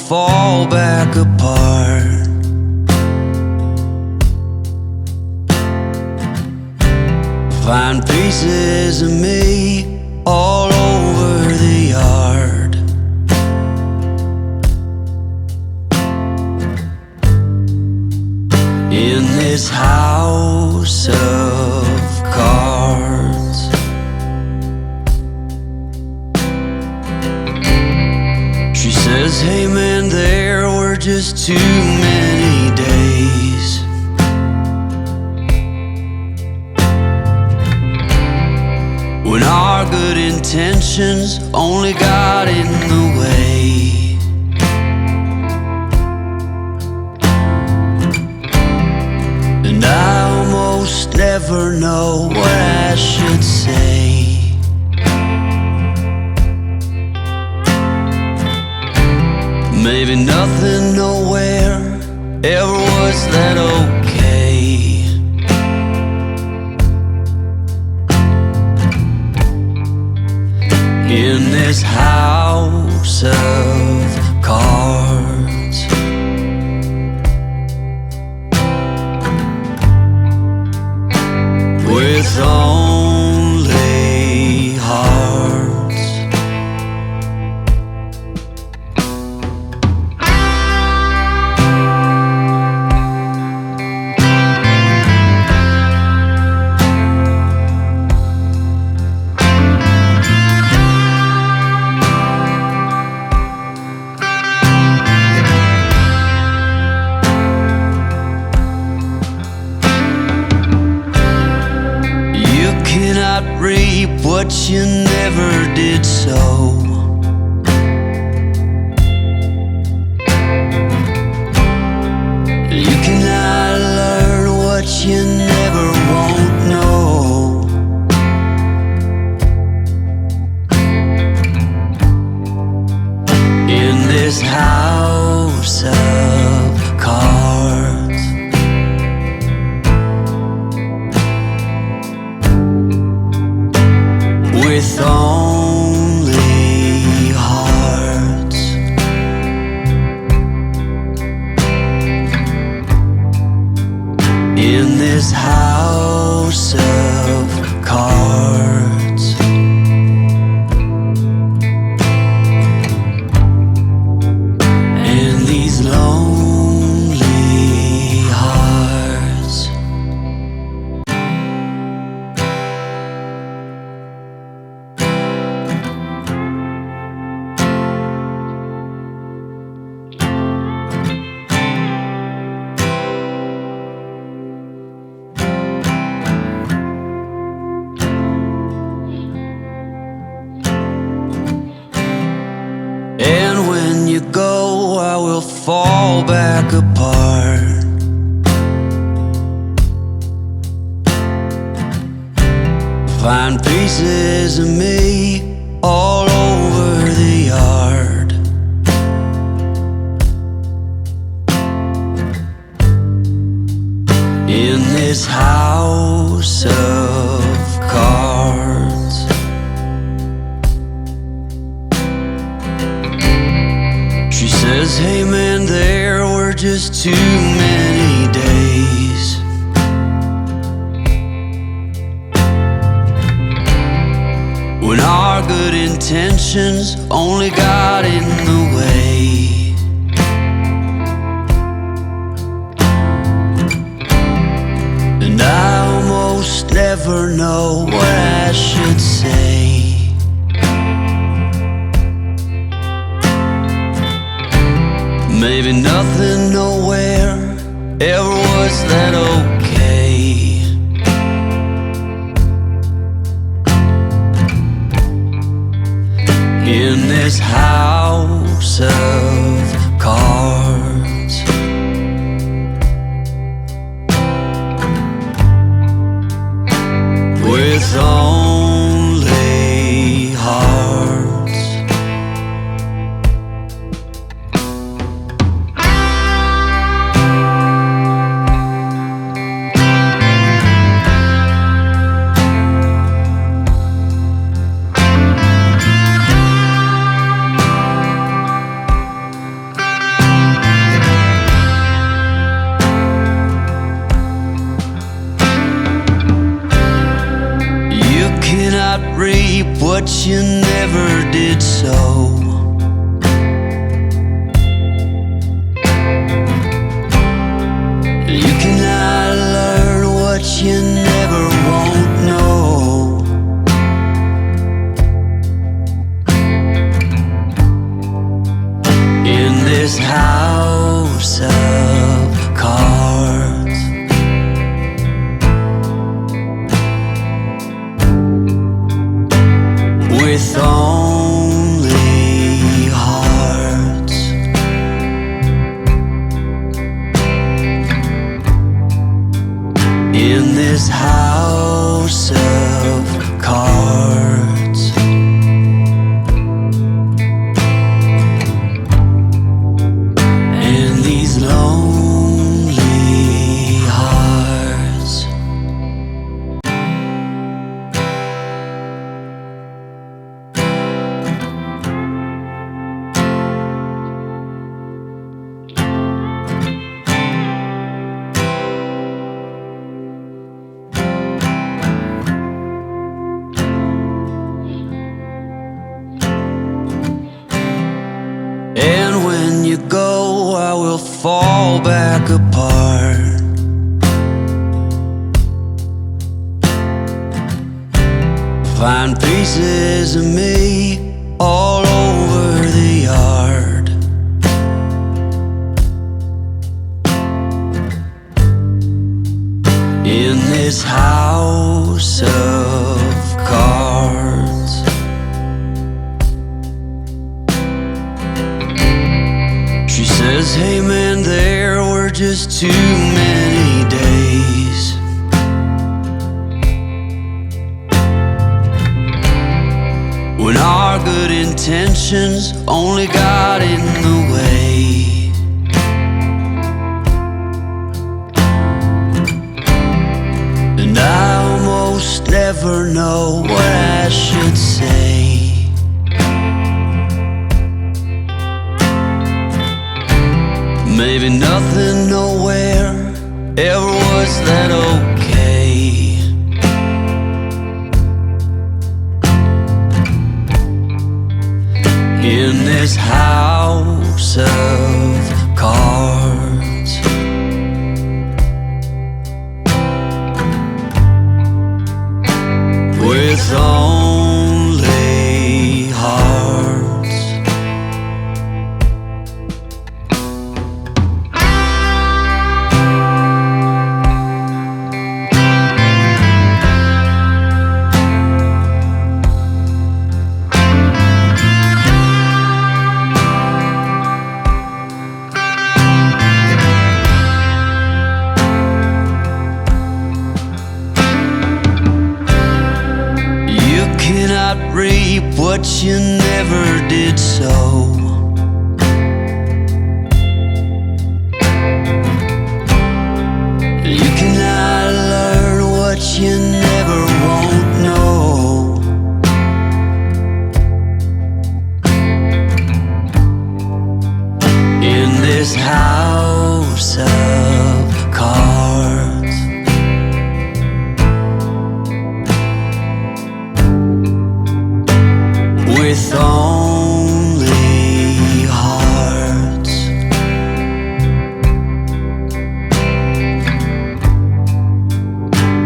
fall back apart. Find pieces of me all over the yard. In this house of cards, she says, hey man, there were just too many days. When our good intentions only got in the way. And I almost never know what I should say. Maybe nothing, nowhere ever was that okay. In this house of cards, with only hearts. Reap what you never did sow. You cannot learn what you never won't know. In this house of cards, with only hearts. In this house of cards, and these lonely hearts. And when you go, I will fall back apart. Find pieces of me all over the yard. In this house of cards, she says, hey man, there were just too many days. When our good intentions only got in the way. And I almost never know what I should say. Maybe nothing, nowhere ever was that okay. In this house of cards, with only hearts. what you never did so. You cannot learn what you never won't know. In this house of cards, with only hearts, in this house of cards, and these lonely hearts. And when you go, I will fall back apart. Find pieces of me all over the yard. In this house of cards, she says, hey man, there were just too many days. When our good intentions only got in the way. And I almost never know what I should say. Maybe nothing nowhere ever was that okay. In this house of cards, with only hearts. Cannot reap what you never did sow. You cannot learn what you never won't know. In this house of cards, with only hearts.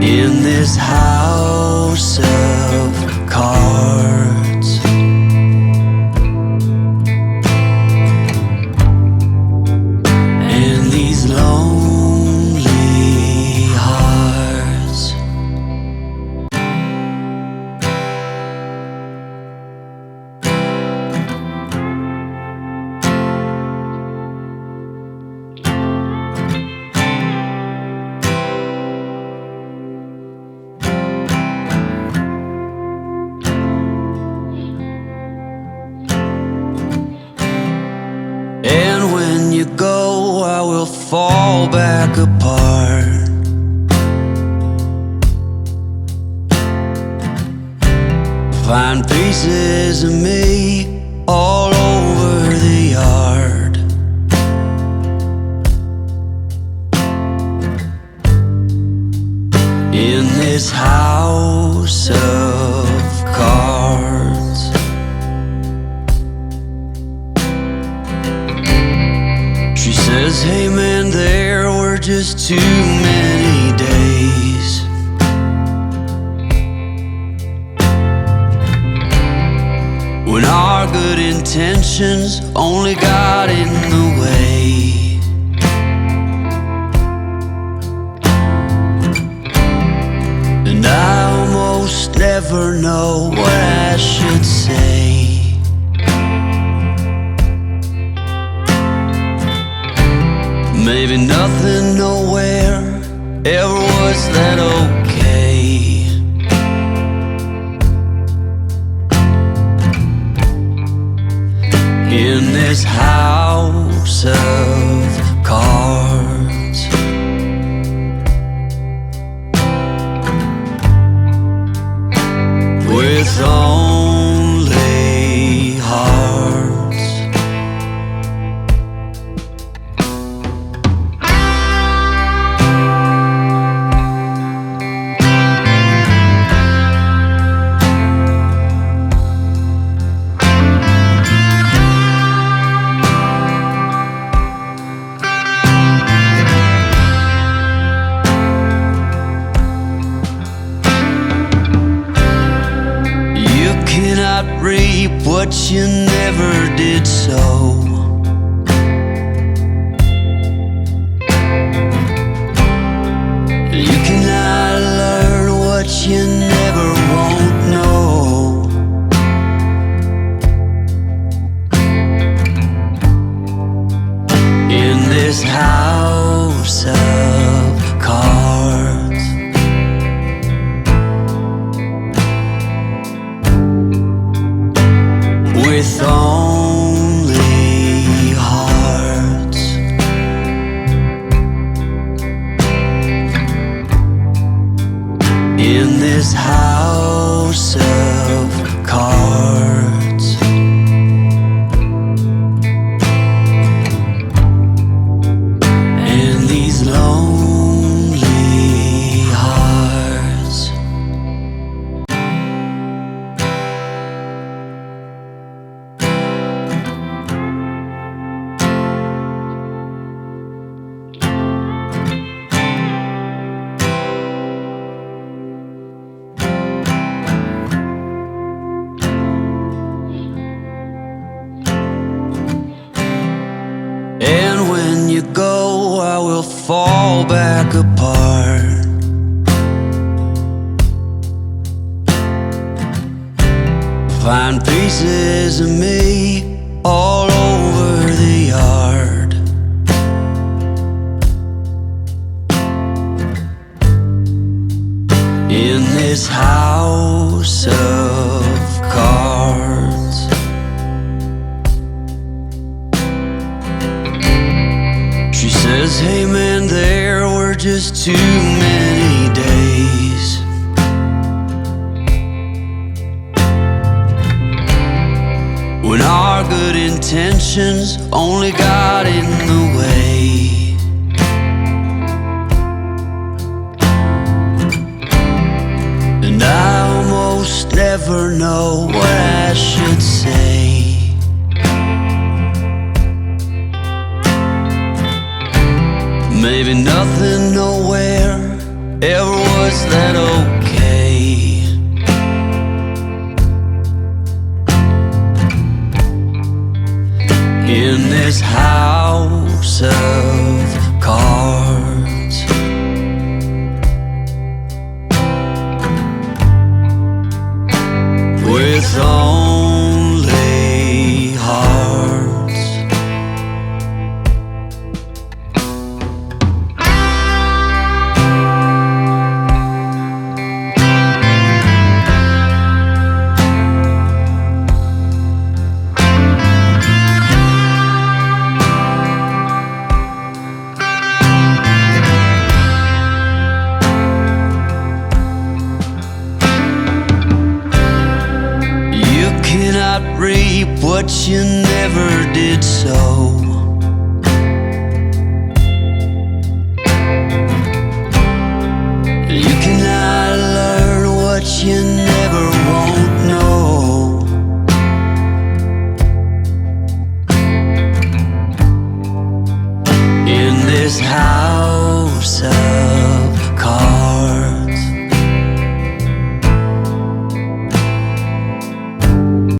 In this house of cards, and these lonely hearts. And when you go, I will fall back apart. Find pieces of me all over the yard. In this house of cards. just too many days. When our good intentions only got in the way. And I almost never know what I should say. Maybe nothing, nowhere ever was that okay. In this house of cards, with only hearts. Reap what you never did sow. You cannot learn what you never won't know. In this house of cards, with only hearts. In this house of cards, and these lonely hearts. And when you go, I will fall back apart. Find pieces of me all over the yard. In this house of cards, she says, hey man, there were just too many days. When our good intentions only got in the way. And I almost never know what I should say. Maybe nothing, nowhere ever was that okay. In this house of cards, with only hearts. Reap what you never did sow. You cannot learn what you never won't know. In this house yourself.